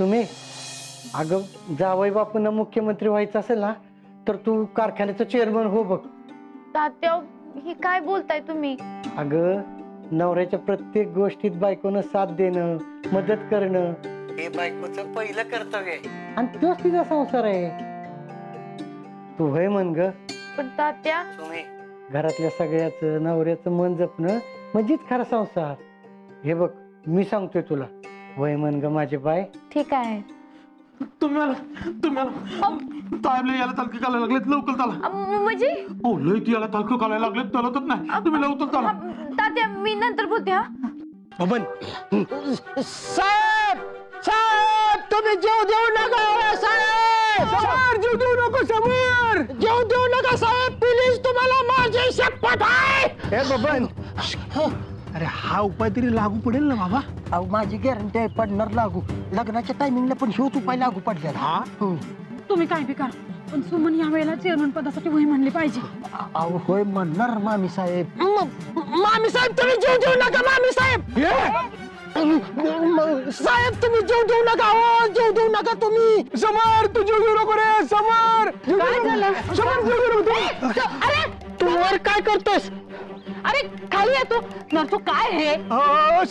सुमे, अगं जावई बापूंना मुख्यमंत्री व्हायचं असेल ना तर तू कारखान्याचं चेअरमन हो बघ. तात्या हे काय बोलताय तुम्ही? अगं नवऱ्याच्या प्रत्येक गोष्टीत बायकोनं साथ देणं, मदत करणं हे बायकोचं पहिलं कर्तव्य आहे आणि तोच तिचा संसार आहे. तू होय म्हण ग. पण तात्या सुमे, घरातल्या सगळ्याचं नवऱ्याचं मन जपणं म्हणजेच खरा संसार. हे बघ मी सांगतोय तुला, वय म्हण ग माझे बाय. ठीक आहे. तुम्हाला ताईला याला तलक घालायला लागलेत, लवकर चला. म्हणजे हो लय ती याला तलक घालायला लागलेत, चलतच नाही. तुम्ही लवकर चला. तात्या मी नंतर बोलते. हा बबन, साहेब साहेब तुम्ही जेव देऊ नका साहेब. समोर जेव देऊ नको, समोर जेव देऊ नका साहेब, प्लीज तुम्हाला माझी शपथ आहे. हे बबन, अरे हा उपाय तरी लागू पडेल ना बाबा? अहो माझी गॅरंटी आहे पडणार लागू. लग्नाच्या टायमिंगला पण ह्योच उपाय लागू पडलेला. हा तुम्ही काय बी करा, पण सुमन या वेळेला चेअरमन पदासाठी वही म्हणली पाहिजे. अहो होय म्हणणार मामी साहेब. मामी साहेब तुम्ही जीव देऊ नका. मामी साहेब साहेब तुम्ही जीव देऊ नका. हो जीव देऊ नका तुम्ही. समर तू जीव देऊ नको रे. समर काय झालं? समर जीव देऊ नको. अरे तू वर काय करतोस? अरे खाली येतो नरसू. काय हे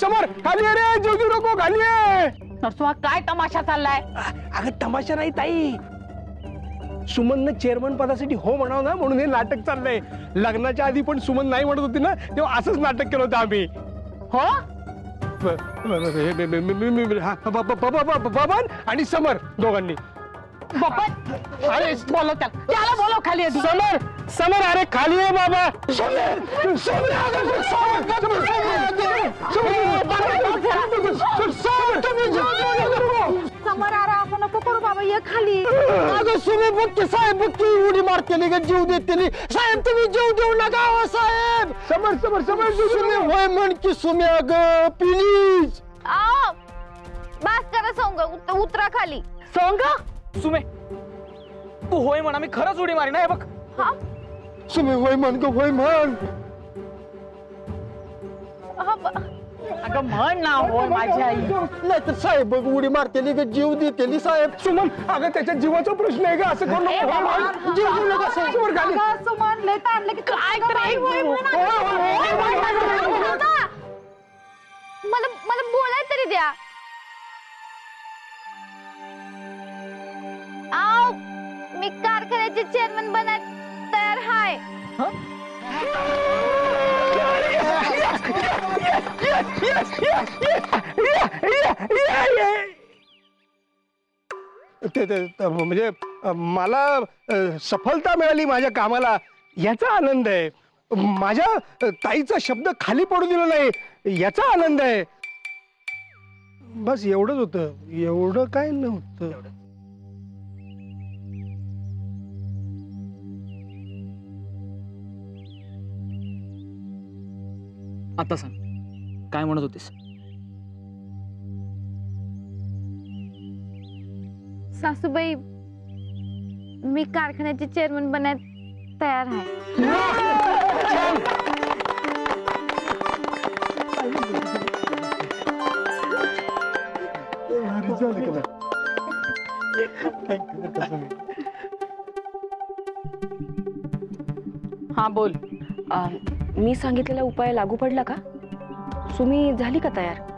समर खाली ये रे, जीव देऊ नको, खाली ये. नरसू, हा काय तमाशा चाललाय? अगं तमाशा नाही ताई, सुमननं चेअरमन पदासाठी हो म्हणावं ना म्हणून हे नाटक चाललंय. लग्नाच्या आधी पण सुमन नाही म्हणत होती ना, तेव्हा असंच नाटक केलं होतं आम्ही. हो बबन आणि समर दोघांनी. बबन, अरे बोलव त्याला बोलव खाली येतो. समर समर अरे खाली आहे बाबा. समोर आरा असं नको करू बाबा, ये खाली. अगं सुमी बघ साहेब, बघ की उडी मारतेली का जीव देतेली. साहेब तुम्ही जीव देऊ नका. हो साहेब. समर समर समर सुमी होय म्हण की सुमी. अगं प्लीज. आओ बस करा सोंग, उतरा खाली. सोंग सुमे तू होय म्हणा, मी खरंच उडी मारी ना. हे बघ हा सुमी होय म्हण ग, होय म्हण. अगं म्हण ना होय माझी आई. नाही तर साहेब बघ उडी मारतेली का जीव देतेली. साहेब सुमन अगं त्याच्या जीवाचा प्रश्न आहे का, असं करू ए नको. बाबा, जीव देऊ नका साहेब. समोर खाली. अगं, सुमन लय ताणलं की काय तरी मला मला बोलाय तरी द्या. आओ मी कारखान्याचे चेअरमन बनायला तयार हाय. म्हणजे मला सफलता मिळाली माझ्या कामाला याचा आनंद आहे. माझ्या ताईचा शब्द खाली पडू दिला नाही याचा आनंद आहे. बस एवढंच होतं, एवढं काय नव्हतं. आता सांग काय म्हणत होतीस? सासूबाई मी कारखान्याचे चेअरमन बनायला तयार आहे. हा बोल. मी सांगितलेला उपाय लागू पडला का? सुमी झाली का तयार?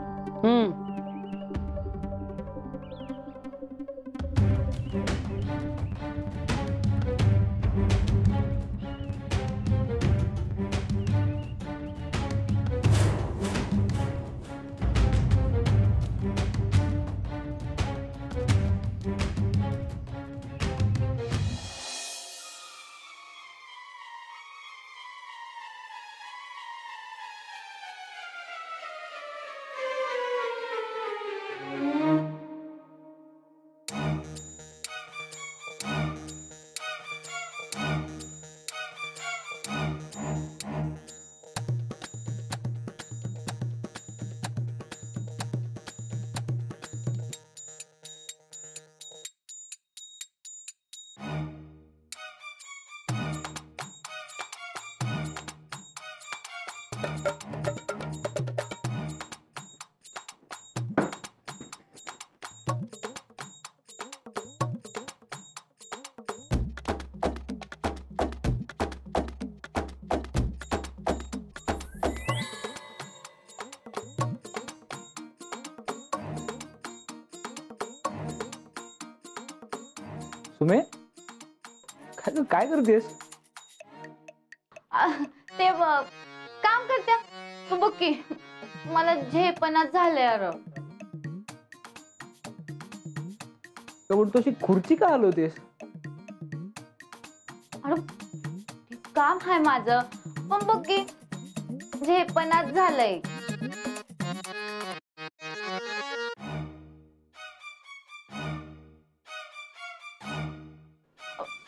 तुम्ही काय करतेस? ते काम करत्या तू बघ की मला झेपणाच झालंय अरे. पण तू अशी खुर्ची का हलवतेस? अरे ते काम आहे माझं पण बघ की झेपणाच झालंय.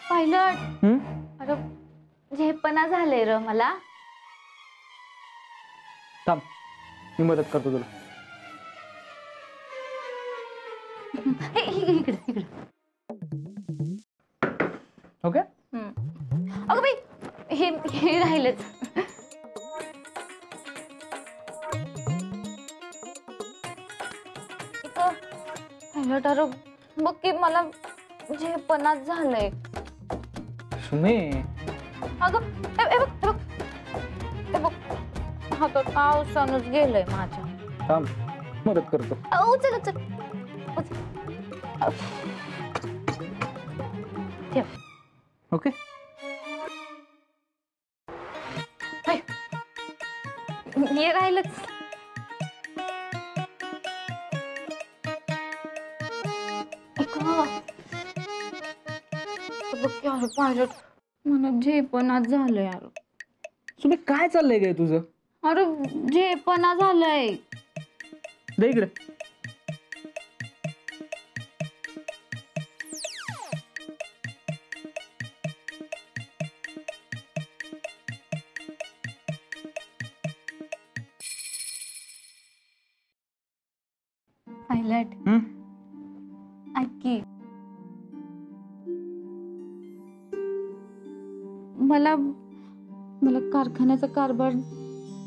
पायलट अरे झेपणा झालंय र मला. थांब मी मदत करतो तुला. इकडे इकडे. ओके. अगं बाई हे राहिलंच. पायलट अरे बघ की मला झेपणाच झालंय. सुमे अगं ए बघ हातात आवसानच गेलंय माझ्या. थांब मदत करतो. उचल उचल उचल. ठेव. ओके. हे राहिलंच. बघ की अरे पायलट मला झेपणाच झालंय यार. सुमे काय चाललंय काय तुझं? अरे झेपणा झालंय. दे इकडे. पायलट ऐक की मला कारखान्याचा कारभार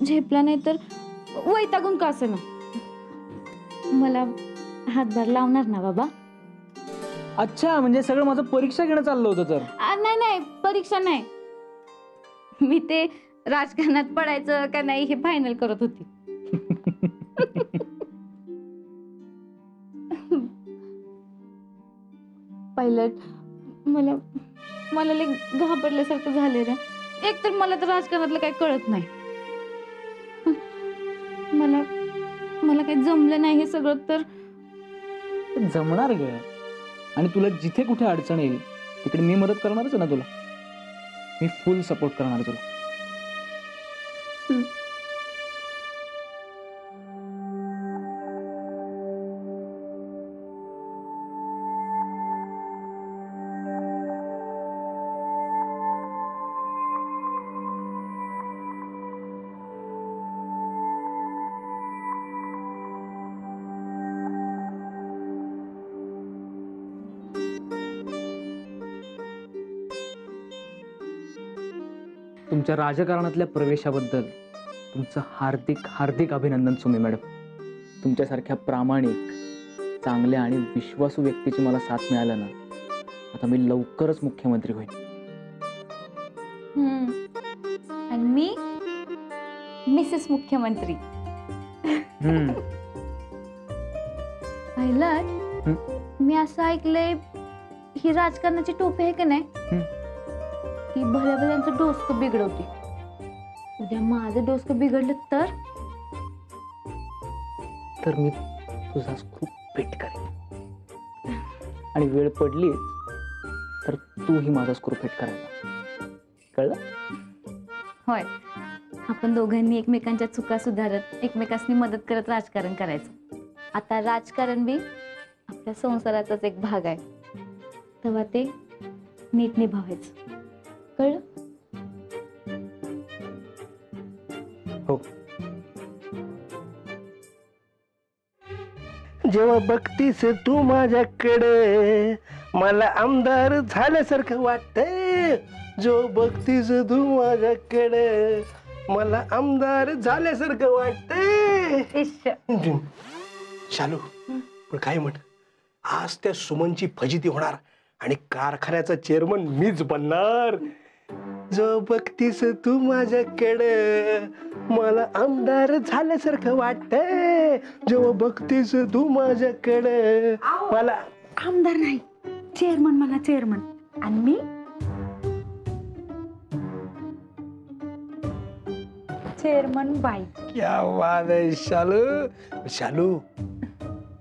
झेपला नाही तर वैतागून का असेना मला हातभार लावणार ना बाबा? अच्छा म्हणजे सगळं माझं परीक्षा घेणं चाललं होतं तर? नाही परीक्षा नाही. मी ते राजकारणात पडायचं का नाही हे फायनल करत होती. पायलट मला लई घाबरल्यासारखं झाले रे. एक तर मला तर राजकारणातलं काही कळत नाही. मला काही जमलं नाही हे सगळं तर जमणार ग. आणि तुला जिथे कुठे अडचण येईल तिकडे मी मदत करणारच ना तुला. मी फुल सपोर्ट करणार तुला. तुमच्या राजकारणातल्या प्रवेशाबद्दल तुमचं हार्दिक हार्दिक अभिनंदन सुमे मॅडम. तुमच्यासारख्या प्रामाणिक चांगल्या आणि विश्वासू व्यक्तीची मला साथ मिळालं ना आता मी लवकरच मुख्यमंत्री होईल. आणि मी मिसेस मुख्यमंत्री. पायलट मी असं ऐकलंय ही राजकारणाची टोपी आहे का नाही ती भल्या भल्यांचं डोसकं बिघडवते. उद्या माझं डोसकं बिघडलं तर मी तुझा खूप पेट करेन आणि वेळ पडली तर तूही माझा स्क्रू पेट करायला. कळलं? होय. आपण दोघांनी एकमेकांच्या चुका सुधारत एकमेकांनी मदत करत राजकारण करायचं. आता राजकारण बी आपल्या संसाराचाच एक भाग आहे तेव्हा ते नीट निभावायचं. कळलं? हो. जेव्हा बघतीस तू माझ्याकडे मला आमदार झाल्यासारखं वाटतंय. जो बघतीस तू माझ्याकडे मला आमदार झाल्यासारखं वाटतंय. शालू पण काय म्हण आज त्या सुमनची फजिती होणार आणि कारखान्याचा चेअरमन मीच बनणार. जो बघतीस तू माझ्याकडे मला आमदार झाल्यासारखं वाटतंय. जेव्हा बघतीस तू माझ्याकडे मला आमदार नाही चेअरमन म्हणा चेअरमन. आणि मी चेअरमन बाई. क्या बात आहे शालू. शालू,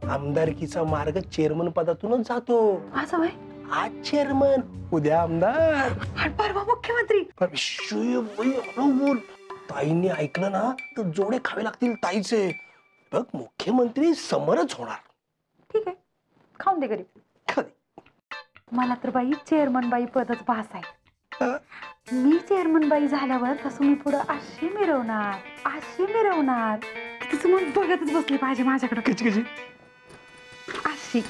आमदारकीचा मार्ग चेअरमन पदातूनच जातो. असं वय. आज चेअरमन, उद्या आमदार, आणि परवा मुख्यमंत्री. पण शुय बाई, हळू बोल. ताईंनी ऐकलं ना तर जोडे खावे लागतील ताईचे. बघ, मुख्यमंत्री समरच होणार. ठीक आहे, खाऊन दे गरीब. कधी मला तर बाई चेअरमन बाई पदच भास आहे. मी चेअरमन बाई झाल्यावर तसं मी पुढं अशी मिरवणार की तिचं मन बघतच बसली पाहिजे माझ्याकडे. कशी कशी अशी.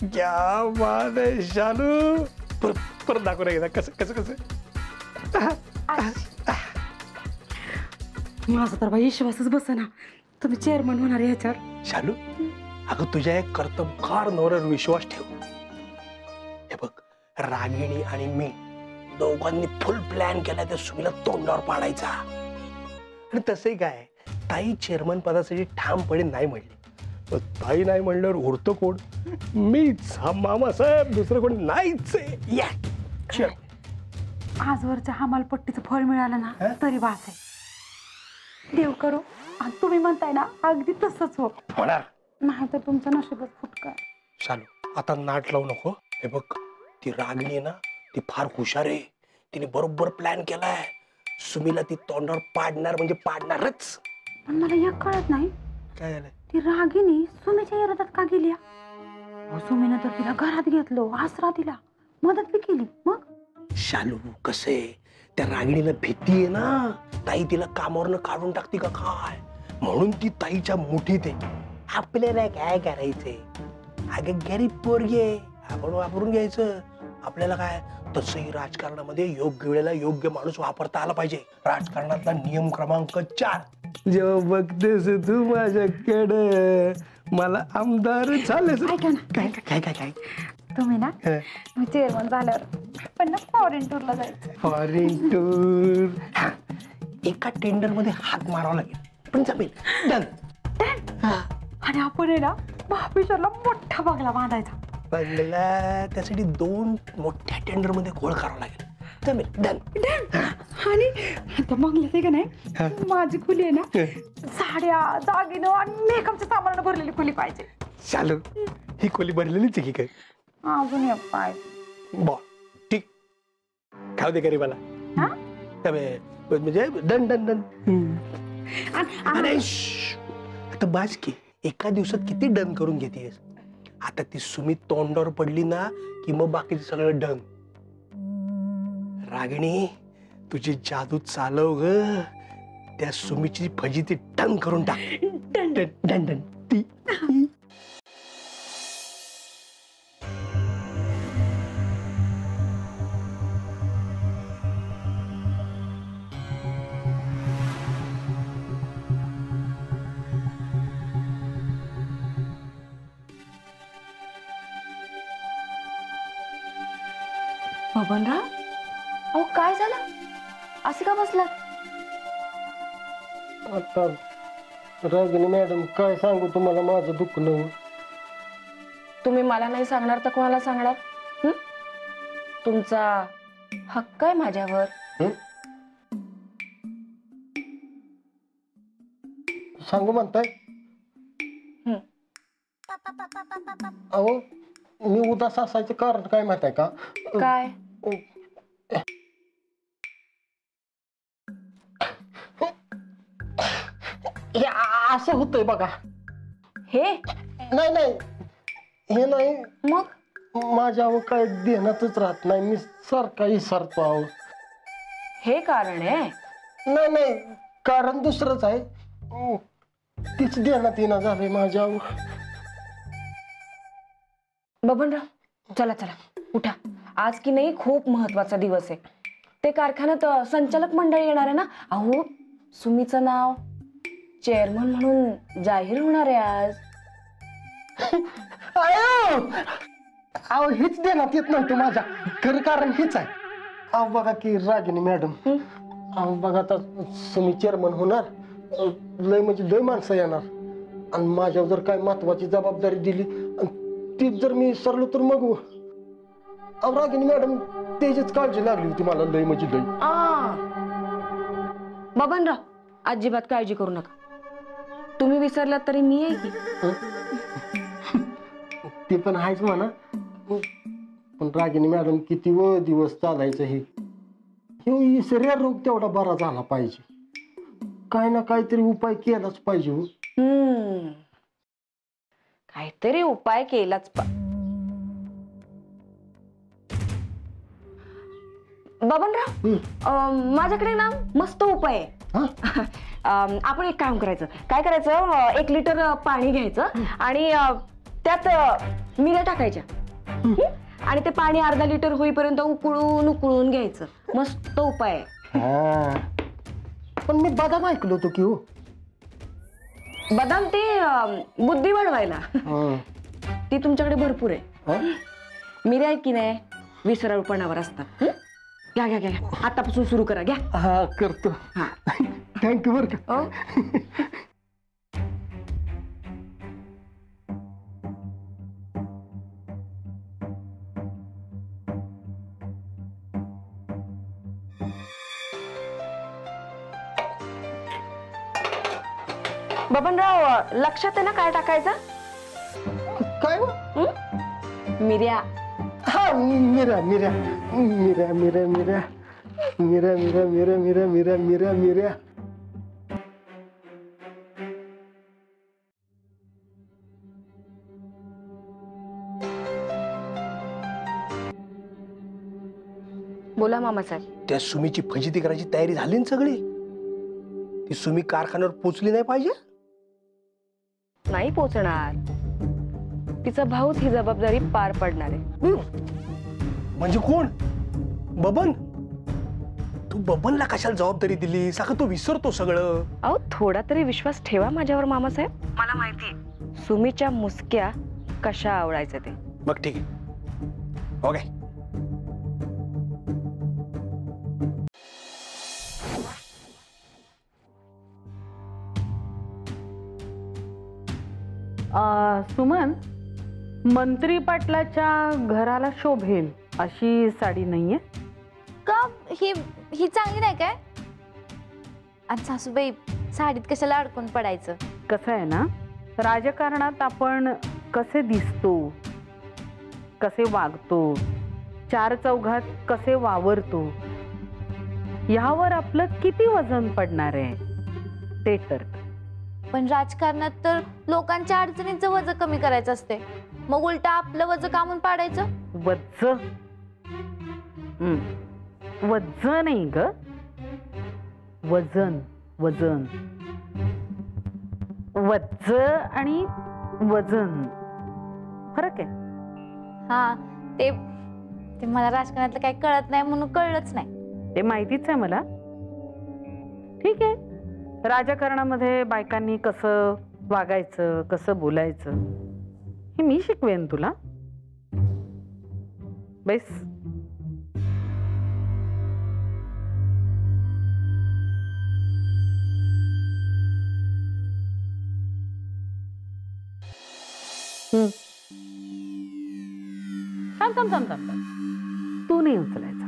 क्या बात आहे शालू. परत दाखव रे एकदा. कसं कसं कसं. माझा तर बाई विश्वासच बसेना तुम्ही चेअरमन होणार ह्याच्यावर. शालू, अगं तुझ्या एक कर्तबगार नवऱ्यावर विश्वास ठेव. हे बघ, रागिणी आणि मी दोघांनी फुल प्लॅन केला त्या सुमीला तोंडावर पाडायचा. आणि तसंही काय, ताई चेअरमन पदासाठी ठामपणे नाही म्हणली. ताई नाही म्हणल्यावर उरतो कोण? मीच. हा मामासाहेब, दुसरं कोण नाहीच आहे. या चल. आजवरच्या हमालपट्टीचं फळ मिळालं ना तरी वास आहे. देव करो. आणि तुम्ही म्हणताय ना अगदी तसंच हो. होणार नाही तर तुमचं नशीबच फुटका. शालू, आता नाट लावू नको. हे बघ, ती रागिणी आहे ना, ती फार हुशार आहे. तिने बरोबर प्लॅन केलाय. सुमीला ती तोंडावर पाडणार म्हणजे पाडणारच. पण मला एक कळत नाही, काय झालं? ती रागिनी सुमीच्या विरोधात का गेली? सुमीनं तर तिला घरात घेतलो, आसरा दिला, मदत बी केली. मग शालू, कसे त्या रागिणीला भीती आहे ना, ताई तिला कामावरनं काढून टाकते का काय, म्हणून ती ताईच्या मुठीत आहे. आपल्याला काय करायचंय? अगं गरीब पोरगी आहे, आपण वापरून घ्यायचं. आपल्याला काय, तसंही राजकारणामध्ये योग्य वेळेला योग्य माणूस वापरता आला पाहिजे. राजकारणातला नियम क्रमांक 4. जेव्हा बघतेस तू माझ्याकडे, मला आमदार झालेस. ऐका ना, काय काय काय काय तुम्ही ना मी चेअरमन झाल्यावर पण ना फॉरेन टूरला जायचं. Foreign tour. एका टेंडर मध्ये हात मारावा लागेल, पण जमेल. डन. आणि आपण आहे ना महाबळेश्वरला मोठा बंगला बांधायचा. बंगला, त्यासाठी 2 मोठ्या टेंडर मध्ये घोळ करावा लागेल. जमेल. डन. आणि त्या बंगल्यात आहे का नाही, माझी खोली आहे ना साड्या, दागिनं आणि मेकअपच्या सामानानं भरलेली खोली पाहिजे. चालू, ही खोली भरलेलीच आहे की काय? अजून एक पाहिजे. बॉ ठीक, खाऊ दे गरीबाला. हा? म्हणजे डन डन डन. अरे श्श्श. आता बाज की, एका दिवसात किती डन करून घेतेस? आता ती सुमी तोंडावर पडली ना की मग बाकीचं सगळं डन. रागिणी, तुझी जादू चालव ग. त्या सुमीची फजिती डन करून टाक. Done done done done. ती बबनराव, अहो काय झालं? असे का बसलात? आता रागिनी मॅडम, काय सांगू तुम्हाला माझं दुखणं. तुम्ही मला नाही सांगणार तर कोणाला सांगणार? तुमचा हक्क आहे माझ्यावर. सांगू म्हणताय? अहो, मी उदास असायचं कारण काय माहित आहे का? काय? हे असं होतंय बघा. हे नाही नाही, हे नाही. मग माझ्यावर काय ध्यानातच राहत नाही, मी सारखा विसरतो. अहो, हे कारण आहे? नाही नाही, कारण दुसरंच आहे. तीच ध्यानात येणं झालंय माझ्यावर. बबनराव, चला चला उठा. आज की नाही खूप महत्वाचा दिवस आहे. ते कारखान्यात संचालक मंडळ येणार आहे ना. अहो, सुमीचं नाव चेअरमन म्हणून जाहीर होणार आहे आज. अहो, हेच ध्यानात येत नव्हतं माझ्या. खरं कारण हेच आहे. अहो बघा की रागिनी मॅडम, अहो बघा आता सुमी चेअरमन होणार, लय म्हणजे लय माणसं येणार. आणि माझ्यावर जर काय महत्वाची जबाबदारी दिली आणि तीच जर मी विसरलो तर मग रागिनी मॅडम त्याचीच काळजी लागली होती मला लय म्हणजे लय. बबनराव अजिबात काळजी करू नका, तुम्ही विसरलात तरी मी आहे की. ते पण आहेच म्हणा, पण रागिनी मॅडम किती दिवस चालायचं हे शरीर रोग तेवढा बरा झाला पाहिजे. काय ना काहीतरी उपाय केलाच पाहिजे. काहीतरी उपाय केलाच बबनराव, माझ्याकडे ना मस्त उपाय आहे. आपण एक काम करायचं, काय करायचं, 1 लिटर पाणी घ्यायचं आणि त्यात मिऱ्या टाकायच्या आणि ते पाणी अर्धा लिटर होईपर्यंत उकळून उकळून घ्यायचं. मस्त उपाय आहे. पण मी बदाम ऐकलो होतो की हो. बदाम ते बुद्धी वाढवायला, ती तुमच्याकडे भरपूर आहे. मिऱ्या आहेत की नाही विसरळपणावर असतात. घ्या घ्या घ्या, आतापासून सुरू करा. घ्या. हा करतो. थँक्यू बर का. बबनराव लक्षात आहे ना काय टाकायचं? काय मिऱ्या. हा मिऱ्या मिऱ्या मिऱ्या मिऱ्या मिऱ्या मिऱ्या मिऱ्या मिऱ्या मिऱ्या मिऱ्या मिऱ्या मिऱ्या. बोला मामासाहेब. त्या सुमीची फजिती करायची तयारी झाली ना सगळी? ती सुमी कारखान्यावर पोचली नाही पाहिजे? नाही पोचणार, तिचा भाऊच ही जबाबदारी पार पडणार आहे. म्हणजे कोण? बबन? तू बबनला कशाला जबाबदारी दिली? साखर तो विसरतो सगळं. अहो थोडा तरी विश्वास ठेवा माझ्यावर मामासाहेब. मला माहिती सुमीच्या मुसक्या कशा आवडायचं ते. मग ठीक आहे. ओके. सुमन, मंत्री पाटलाच्या घराला शोभेल अशी साडी नाहीये का? ही चांगली नाही काय? आणि सासूबाई साडीत कशाला अडकून पडायचं? कसं आहे ना, राजकारणात आपण कसे दिसतो, कसे वागतो, 4 चौघात कसे वावरतो, ह्यावर आपलं किती वजन पडणार आहे ते ठरतं. पण राजकारणात तर लोकांच्या अडचणींचं वजन कमी करायचं असते, मग उलटा आपलं वजन कामून पाडायचं. वजन नाही ग, वजन. वजन वज आणि वजन फरक आहे. हा ते मला राजकारणातलं काही कळत नाही म्हणून कळलंच नाही. ते माहितीच आहे मला. ठीक आहे, राजकारणामध्ये बायकांनी कसं वागायचं, कसं बोलायचं हे मी शिकवेन तुला. बेस. थांब. तू नाही उचलायचा.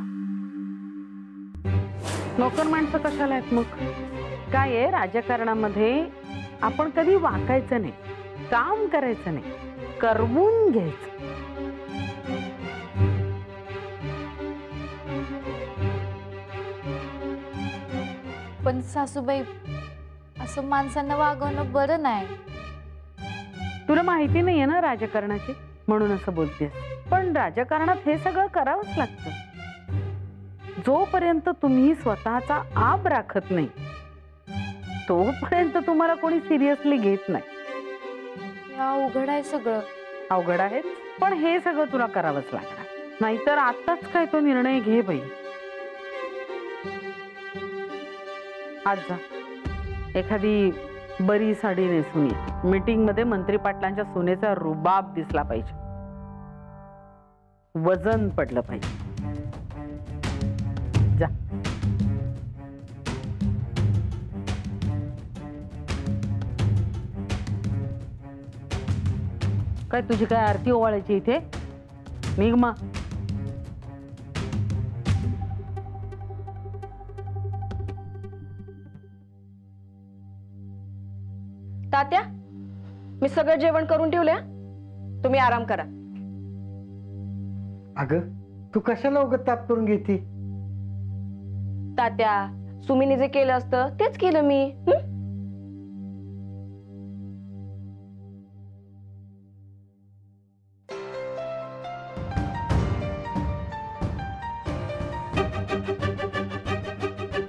नोकर माणसं कशाला आहेत मग? काय आहे, राजकारणामध्ये आपण कधी वाकायचं नाही, काम करायचं नाही, करवून घ्यायचं. पण सासूबाई असं माणसांना वागवणं बरं नाही. तुला माहिती नाहीये ना राजकारणाची, म्हणून असं बोलतेस. पण राजकारणात हे सगळं करावंच लागतं. जोपर्यंत तुम्ही स्वतःचा आब राखत नाही तोपर्यंत तुम्हाला कोणी सिरियसली घेत नाही. अवघड आहे सगळं. अवघड आहे, पण हे सगळं तुला करावंच लागणार. नाहीतर आताच काय तो निर्णय घे बाई. आज जा, एखादी बरी साडी नेसून ये. मीटिंग मध्ये मंत्री पाटलांच्या सोन्याचा रुबाब दिसला पाहिजे, वजन पडलं पाहिजे. जा. काय तुझी काय आरती ओवाळायची इथे? निघ मा. तात्या, मी सगळं जेवण करून ठेवलंय, तुम्ही आराम करा. अगं तू कशाला उगत ताप करून घेती? तात्या, सुमीने जे केलं असतं तेच केलं मी.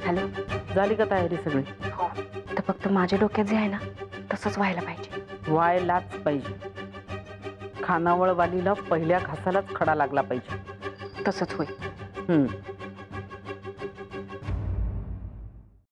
हॅलो. झाली का तयारी सगळी? हो, तर फक्त माझ्या डोक्यात जे आहे ना तसंच व्हायला पाहिजे. व्हायलाच पाहिजे. खानावळ वालीला पहिल्या घासालाच खडा लागला पाहिजे. तसंच होईल. हम्म.